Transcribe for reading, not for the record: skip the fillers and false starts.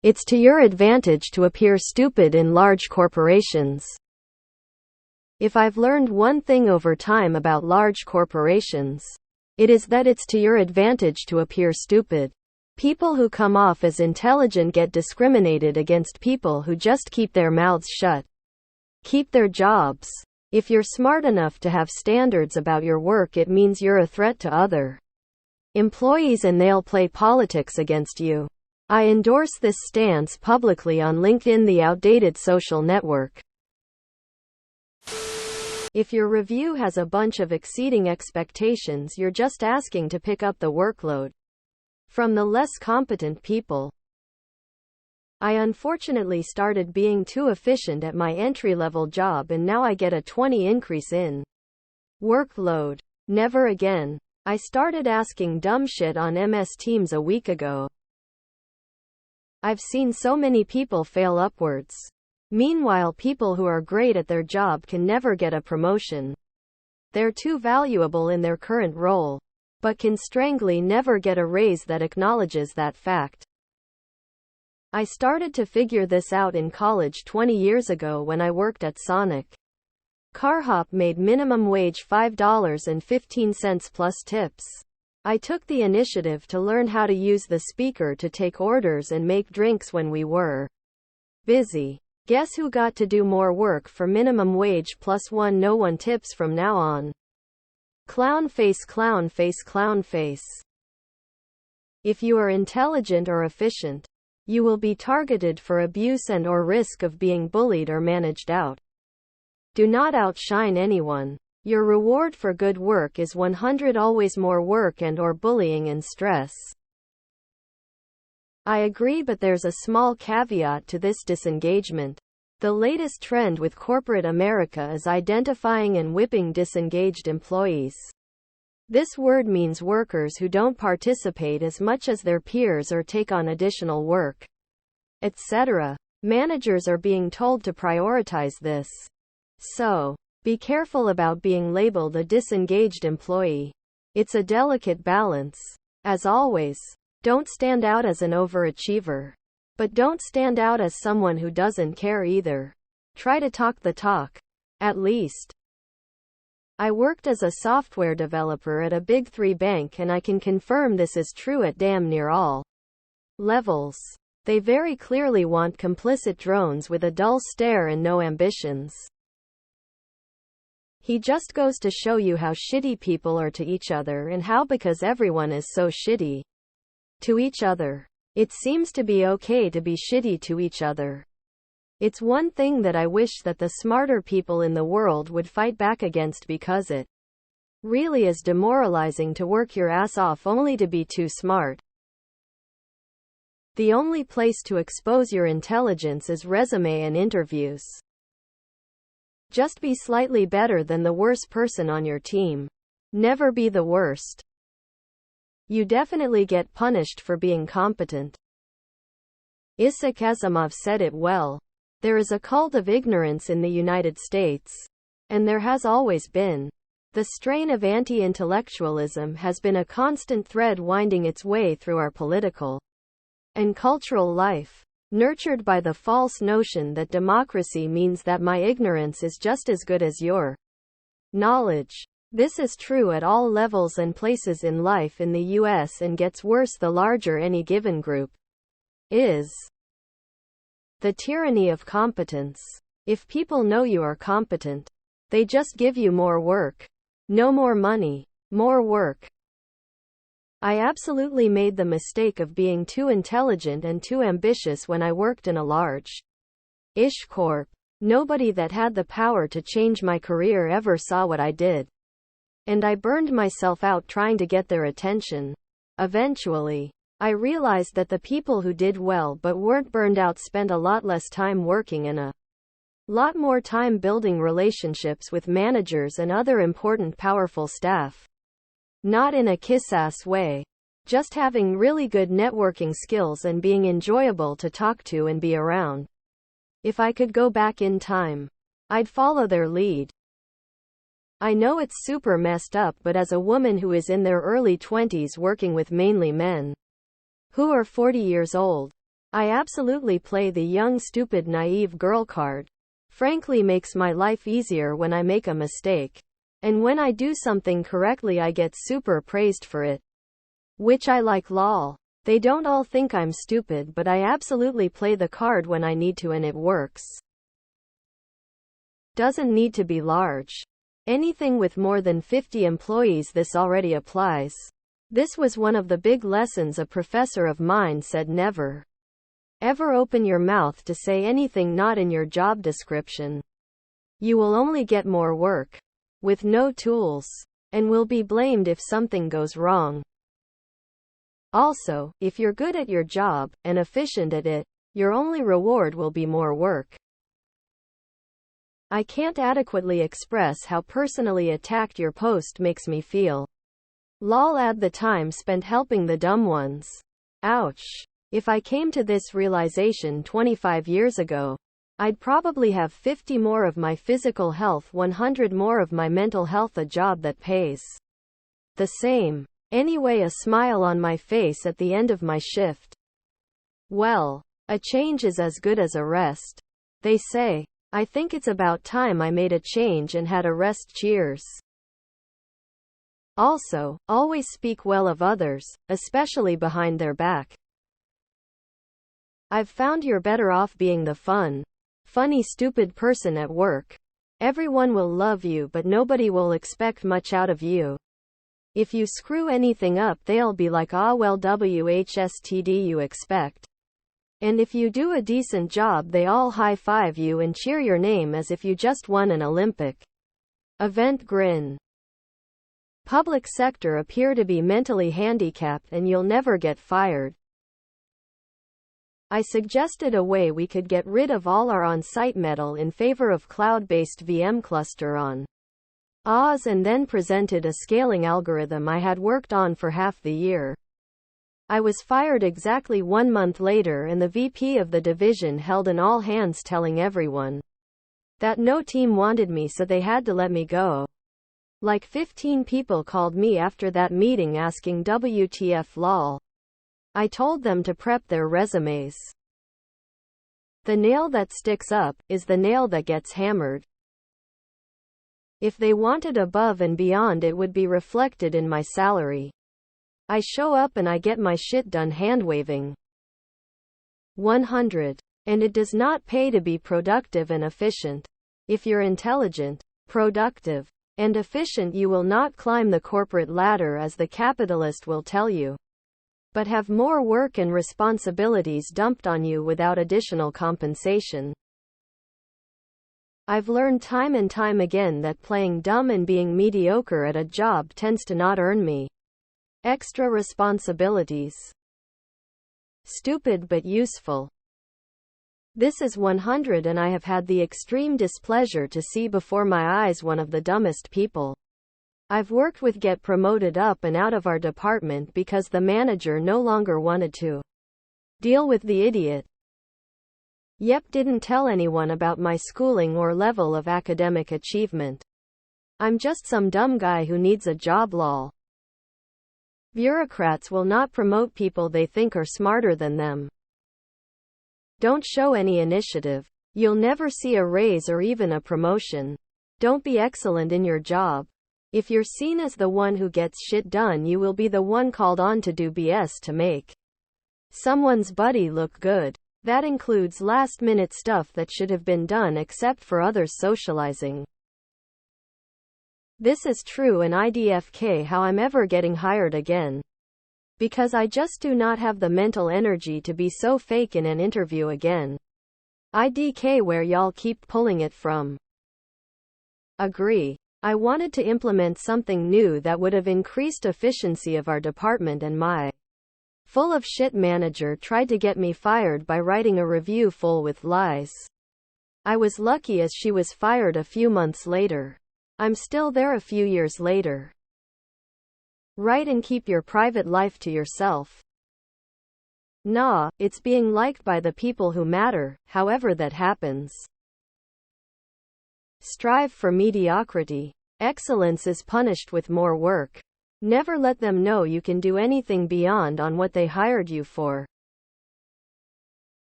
It's to your advantage to appear stupid in large corporations. If I've learned one thing over time about large corporations, it is that it's to your advantage to appear stupid. People who come off as intelligent get discriminated against people who just keep their mouths shut. Keep their jobs. If you're smart enough to have standards about your work, it means you're a threat to other employees and they'll play politics against you. I endorse this stance publicly on LinkedIn, the outdated social network. If your review has a bunch of exceeding expectations, you're just asking to pick up the workload from the less competent people. I unfortunately started being too efficient at my entry-level job and now I get a 20 increase in workload. Never again. I started asking dumb shit on MS Teams a week ago. I've seen so many people fail upwards. Meanwhile, people who are great at their job can never get a promotion. They're too valuable in their current role, but can strangely never get a raise that acknowledges that fact. I started to figure this out in college 20 years ago when I worked at Sonic. CarHop made minimum wage $5.15 plus tips. I took the initiative to learn how to use the speaker to take orders and make drinks when we were busy. Guess who got to do more work for minimum wage plus one? No one tips from now on. Clown face, clown face, clown face. If you are intelligent or efficient, you will be targeted for abuse and or risk of being bullied or managed out. Do not outshine anyone. Your reward for good work is 100 always more work and or bullying and stress. I agree, but there's a small caveat to this disengagement. The latest trend with corporate America is identifying and whipping disengaged employees. This word means workers who don't participate as much as their peers or take on additional work, etc. Managers are being told to prioritize this. So, be careful about being labeled a disengaged employee. It's a delicate balance. As always, don't stand out as an overachiever. But don't stand out as someone who doesn't care either. Try to talk the talk. At least. I worked as a software developer at a Big 3 bank and I can confirm this is true at damn near all levels. They very clearly want complicit drones with a dull stare and no ambitions. He just goes to show you how shitty people are to each other and how because everyone is so shitty to each other, it seems to be okay to be shitty to each other. It's one thing that I wish that the smarter people in the world would fight back against because it really is demoralizing to work your ass off only to be too smart. The only place to expose your intelligence is resume and interviews. Just be slightly better than the worst person on your team. Never be the worst. You definitely get punished for being competent. Isaac Asimov said it well. There is a cult of ignorance in the United States. And there has always been. The strain of anti-intellectualism has been a constant thread winding its way through our political and cultural life. Nurtured by the false notion that democracy means that my ignorance is just as good as your knowledge. This is true at all levels and places in life in the US and gets worse the larger any given group is. The tyranny of competence. If people know you are competent, they just give you more work. No more money, more work. I absolutely made the mistake of being too intelligent and too ambitious when I worked in a large-ish corp. Nobody that had the power to change my career ever saw what I did. And I burned myself out trying to get their attention. Eventually, I realized that the people who did well but weren't burned out spent a lot less time working and a lot more time building relationships with managers and other important powerful staff. Not in a kiss-ass way. Just having really good networking skills and being enjoyable to talk to and be around. If I could go back in time, I'd follow their lead. I know it's super messed up, but as a woman who is in their early 20s working with mainly men who are 40 years old, I absolutely play the young stupid naive girl card. Frankly makes my life easier when I make a mistake. And when I do something correctly I get super praised for it. Which I like lol. They don't all think I'm stupid but I absolutely play the card when I need to and it works. Doesn't need to be large. Anything with more than 50 employees this already applies. This was one of the big lessons a professor of mine said: never ever open your mouth to say anything not in your job description. You will only get more work with no tools and will be blamed if something goes wrong. Also, if you're good at your job and efficient at it, your only reward will be more work. I can't adequately express how personally attacked your post makes me feel. Lol, add the time spent helping the dumb ones. Ouch. If I came to this realization 25 years ago, I'd probably have 50 more of my physical health, 100 more of my mental health, a job that pays the same. Anyway, a smile on my face at the end of my shift. Well, a change is as good as a rest, they say. I think it's about time I made a change and had a rest. Cheers. Also, always speak well of others, especially behind their back. I've found you're better off being the funny stupid person at work. Everyone will love you but nobody will expect much out of you. If you screw anything up they'll be like, ah well, whstd you expect. And if you do a decent job they all high-five you and cheer your name as if you just won an Olympic event. Grin. Public sector appear to be mentally handicapped and you'll never get fired. I suggested a way we could get rid of all our on-site metal in favor of cloud-based VM cluster on AWS and then presented a scaling algorithm I had worked on for half the year. I was fired exactly 1 month later and the VP of the division held an all-hands telling everyone that no team wanted me so they had to let me go. Like 15 people called me after that meeting asking WTF lol. I told them to prep their resumes. The nail that sticks up is the nail that gets hammered. If they wanted above and beyond, it would be reflected in my salary. I show up and I get my shit done, hand waving. 100. And it does not pay to be productive and efficient. If you're intelligent, productive, and efficient, you will not climb the corporate ladder as the capitalist will tell you, but have more work and responsibilities dumped on you without additional compensation. I've learned time and time again that playing dumb and being mediocre at a job tends to not earn me extra responsibilities. Stupid but useful. This is 100 and I have had the extreme displeasure to see before my eyes one of the dumbest people I've worked with get promoted up and out of our department because the manager no longer wanted to deal with the idiot. Yep, didn't tell anyone about my schooling or level of academic achievement. I'm just some dumb guy who needs a job lol. Bureaucrats will not promote people they think are smarter than them. Don't show any initiative. You'll never see a raise or even a promotion. Don't be excellent in your job. If you're seen as the one who gets shit done, you will be the one called on to do BS to make someone's buddy look good. That includes last-minute stuff that should have been done except for others socializing. This is true in IDFK how I'm ever getting hired again. Because I just do not have the mental energy to be so fake in an interview again. IDK, where y'all keep pulling it from. Agree. I wanted to implement something new that would have increased efficiency of our department and my full of shit manager tried to get me fired by writing a review full with lies. I was lucky as she was fired a few months later. I'm still there a few years later. Write and keep your private life to yourself. Nah, it's being liked by the people who matter, however that happens. Strive for mediocrity. Excellence is punished with more work. Never let them know you can do anything beyond on what they hired you for.